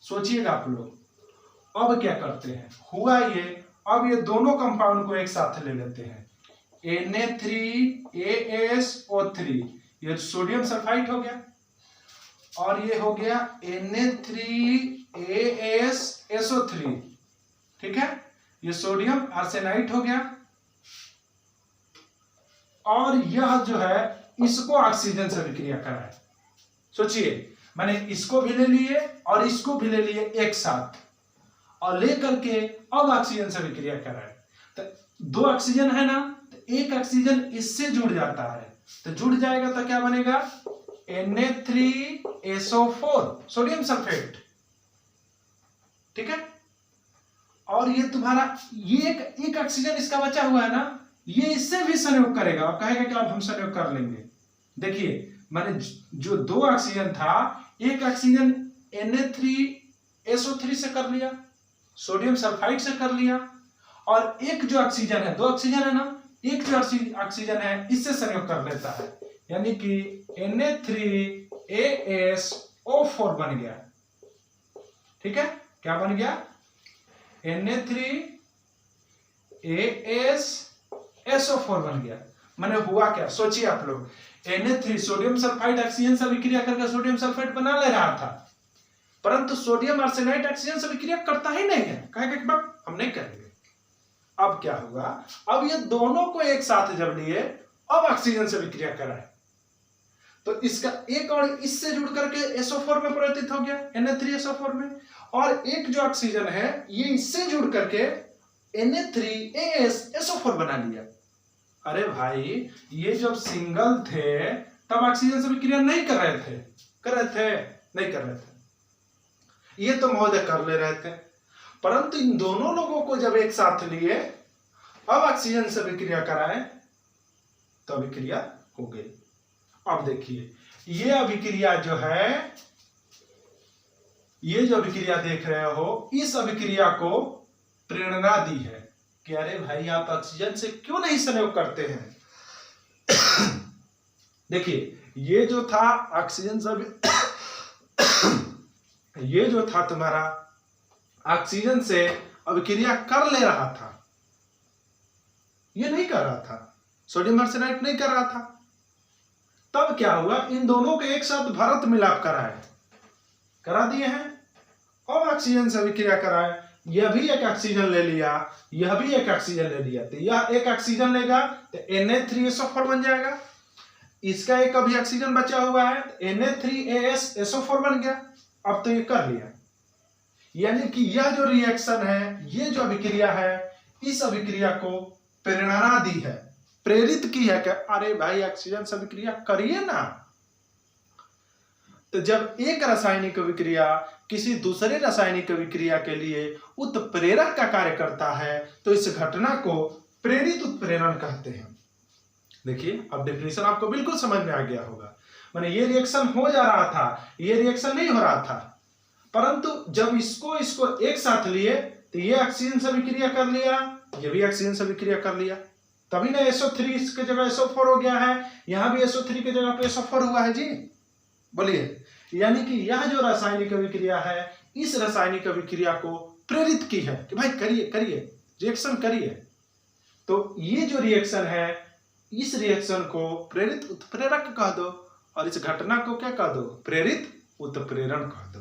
सोचिएगा आप लोग, अब क्या करते हैं? हुआ ये, अब ये दोनों कंपाउंड को एक साथ ले लेते हैं, Na3AsO3, ये सोडियम सल्फाइड हो गया और ये हो गया Na3AsSO3, ठीक है, ये सोडियम आर्सेनाइड हो गया और यह जो है इसको ऑक्सीजन से विक्रिया कर रहा है। सोचिए मैंने इसको भी ले लिए और इसको भी ले लिए एक साथ, और लेकर के अब ऑक्सीजन से विक्रिया कराए। तो दो ऑक्सीजन है ना, तो एक ऑक्सीजन इससे जुड़ जाता है, तो जुड़ जाएगा तो क्या बनेगा, Na3SO4 सोडियम सल्फेट। ठीक है, और ये तुम्हारा ये एक ऑक्सीजन इसका बचा हुआ है ना, ये इससे भी संयोग करेगा और कहेगा कि अब हम संयोग कर लेंगे। देखिए मैंने जो दो ऑक्सीजन था, एक ऑक्सीजन Na3SO3 से कर लिया, सोडियम सल्फाइड से कर लिया, और एक जो ऑक्सीजन है, दो ऑक्सीजन है ना, एक जो ऑक्सीजन है इससे संयोग कर लेता है, यानी कि Na3ASO4 बन गया। ठीक है, क्या बन गया, Na3ASO4 बन गया। मैंने हुआ क्या, सोचिए आप लोग, Na3 सोडियम सल्फाइड ऑक्सीजन से विक्रिया करके सोडियम सल्फेट बना ले रहा था, परंतु सोडियम आर्सेनाइड ऑक्सीजन से विक्रिया करता ही नहीं है, कहेगा कि बात हम नहीं करेंगे। अब क्या हुआ, अब ये दोनों को एक साथ जब लिए, अब ऑक्सीजन से विक्रिया कराए, तो इसका एक और इससे जुड़ करके SO4 में परिवर्तित हो गया, Na3SO4 में, और एक जो ऑक्सीजन है ये इससे जुड़ करके Na3ASO4 बना लिया। अरे भाई, ये जब सिंगल थे तब ऑक्सीजन से विक्रिया नहीं कर रहे थे, कर रहे थे, नहीं कर रहे थे, ये तो महोदय कर ले रहे थे, परंतु इन दोनों लोगों को जब एक साथ लिए, अब ऑक्सीजन से विक्रिया कराए, तो अभिक्रिया हो गई। अब देखिए, ये अभिक्रिया जो है, ये जो अभिक्रिया देख रहे हो, इस अभिक्रिया को प्रेरणा दी है कि अरे भाई आप ऑक्सीजन से क्यों नहीं संयोग करते हैं। देखिए, ये जो था ऑक्सीजन से ये जो था तुम्हारा ऑक्सीजन से अभिक्रिया कर ले रहा था, ये नहीं कर रहा था, सोडियम आर्सेनाइड नहीं कर रहा था। तब क्या हुआ, इन दोनों के एक साथ भरत मिलाप करा दिए हैं, और ऑक्सीजन से अभिक्रिया कराए, यह भी एक ऑक्सीजन ले लिया, यह भी एक ऑक्सीजन ले लिया, तो यह एक ऑक्सीजन लेगा तो Na3SO4 बन जाएगा, इसका एक अभी ऑक्सीजन बचा हुआ है, Na3ASO4 बन गया। अब तो ये कर लिया, यानी कि यह जो रिएक्शन है, ये जो अभिक्रिया है, इस अभिक्रिया को प्रेरणा दी है, प्रेरित की है कि अरे भाई ऑक्सीजन से अभिक्रिया करिए ना। तो जब एक रासायनिक अभिक्रिया किसी दूसरे रासायनिक अभिक्रिया के लिए उत्प्रेरक का कार्य करता है, तो इस घटना को प्रेरित उत्प्रेरण कहते हैं। देखिए, अब डेफिनेशन आपको बिल्कुल समझ में आ गया होगा। माने ये रिएक्शन हो जा रहा था, ये रिएक्शन नहीं हो रहा था, परंतु जब इसको एक साथ लिए, तो ये ऑक्सीजन से विक्रिया कर लिया, ये भी ऑक्सीजन से विक्रिया कर लिया, तभी ना SO3 इसके जगह SO4 हो गया है, यहां भी SO3 के जगह पे SO4 हुआ है जी। बोलिए, यानी कि यह जो रासायनिक अभिक्रिया है, इस रासायनिक अभिक्रिया को प्रेरित की है कि भाई करिए रिएक्शन करिए। तो ये जो रिएक्शन है, इस रिएक्शन को प्रेरित उत्प्रेरक कह दो, और इस घटना को क्या कह दो, प्रेरित उत्प्रेरण कह दो।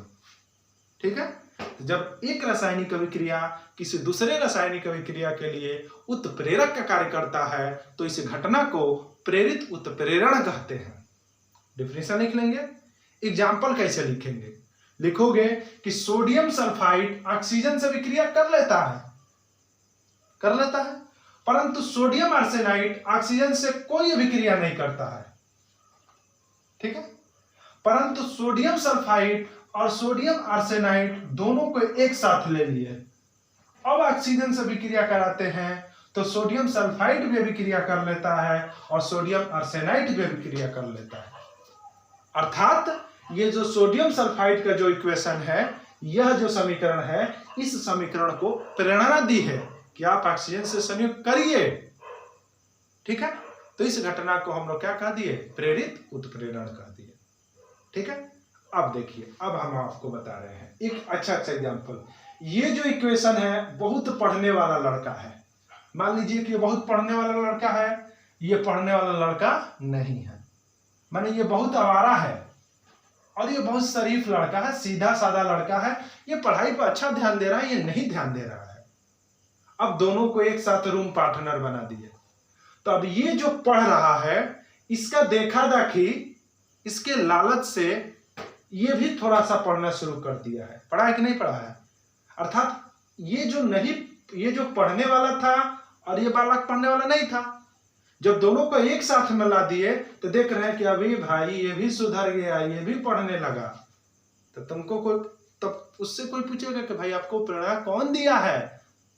ठीक है, जब एक रासायनिक अभिक्रिया किसी दूसरे रासायनिक अभिक्रिया के लिए उत्प्रेरक का कार्य करता है, तो इस घटना को प्रेरित उत्प्रेरण कहते हैं। डिफिनेशन लिख लेंगे, एग्जाम्पल कैसे लिखेंगे, लिखोगे कि सोडियम सल्फाइड ऑक्सीजन से विक्रिया कर लेता है, परंतु सोडियम आर्सेनाइड ऑक्सीजन से कोई अभिक्रिया नहीं करता है। ठीक है, परंतु सोडियम सल्फाइड और सोडियम आर्सेनाइड दोनों को एक साथ ले लिए, अब ऑक्सीजन से विक्रिया कराते हैं, तो सोडियम सल्फाइड भी विक्रिया कर लेता है और सोडियम आर्सेनाइड भी विक्रिया कर लेता है। अर्थात ये जो सोडियम सल्फाइड का जो इक्वेशन है, यह जो समीकरण है, इस समीकरण को प्रेरणा दी है कि आप ऑक्सीजन से संयोग करिए। ठीक है, तो इस घटना को हम लोग क्या कह दिए, प्रेरित उत्प्रेरण कह दिए। ठीक है, अब देखिए, अब हम आपको बता रहे हैं एक अच्छा एग्जांपल। ये जो इक्वेशन है, बहुत पढ़ने वाला लड़का है, मान लीजिए कि ये बहुत पढ़ने वाला लड़का है, ये पढ़ने वाला लड़का नहीं है, माने ये बहुत आवारा है और ये बहुत शरीफ लड़का है, सीधा साधा लड़का है, ये पढ़ाई पर अच्छा ध्यान दे रहा है, ये नहीं ध्यान दे रहा है। अब दोनों को एक साथ रूम पार्टनर बना दिए, तो अब ये जो पढ़ रहा है, इसका देखा देखी, इसके लालच से ये भी थोड़ा सा पढ़ना शुरू कर दिया है। पढ़ा है कि नहीं पढ़ा है? अर्थात ये जो पढ़ने वाला था और ये बालक पढ़ने वाला नहीं था, जब दोनों को एक साथ मिला दिए तो देख रहे हैं कि अभी भाई ये भी सुधर गया, ये भी पढ़ने लगा। तो तुमको कोई तब उससे कोई पूछेगा कि भाई आपको प्रेरणा कौन दिया है?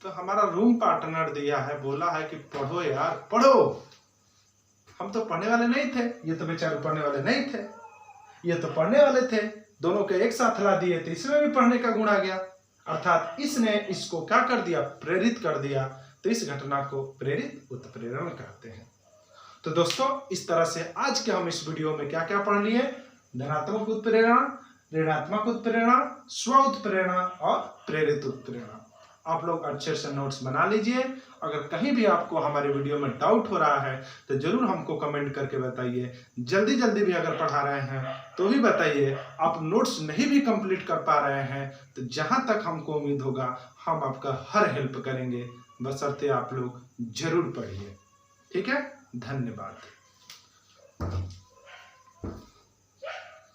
तो हमारा रूम पार्टनर दिया है, बोला है कि पढ़ो यार पढ़ो। हम तो पढ़ने वाले नहीं थे, ये तो बेचारे पढ़ने वाले नहीं थे, ये तो पढ़ने वाले थे। दोनों को एक साथ ला दिए तो इसमें भी पढ़ने का गुण आ गया। अर्थात इसने इसको क्या कर दिया? प्रेरित कर दिया। तो इस घटना को प्रेरित उत्प्रेरण कहते हैं। तो दोस्तों, इस तरह से आज के हम इस वीडियो में क्या क्या पढ़ लिए? धनात्मक उत्प्रेरणा, ऋणात्मक उत्प्रेरणा, स्व उत्प्रेरणा और प्रेरित उत्प्रेरणा। आप लोग अच्छे से नोट्स बना लीजिए। अगर कहीं भी आपको हमारे वीडियो में डाउट हो रहा है तो जरूर हमको कमेंट करके बताइए। जल्दी जल्दी भी अगर पढ़ा रहे हैं तो भी बताइए। आप नोट्स नहीं भी कंप्लीट कर पा रहे हैं तो जहां तक हमको उम्मीद होगा हम आपका हर हेल्प करेंगे, बशर्ते आप लोग जरूर पढ़िए। ठीक है, धन्यवाद।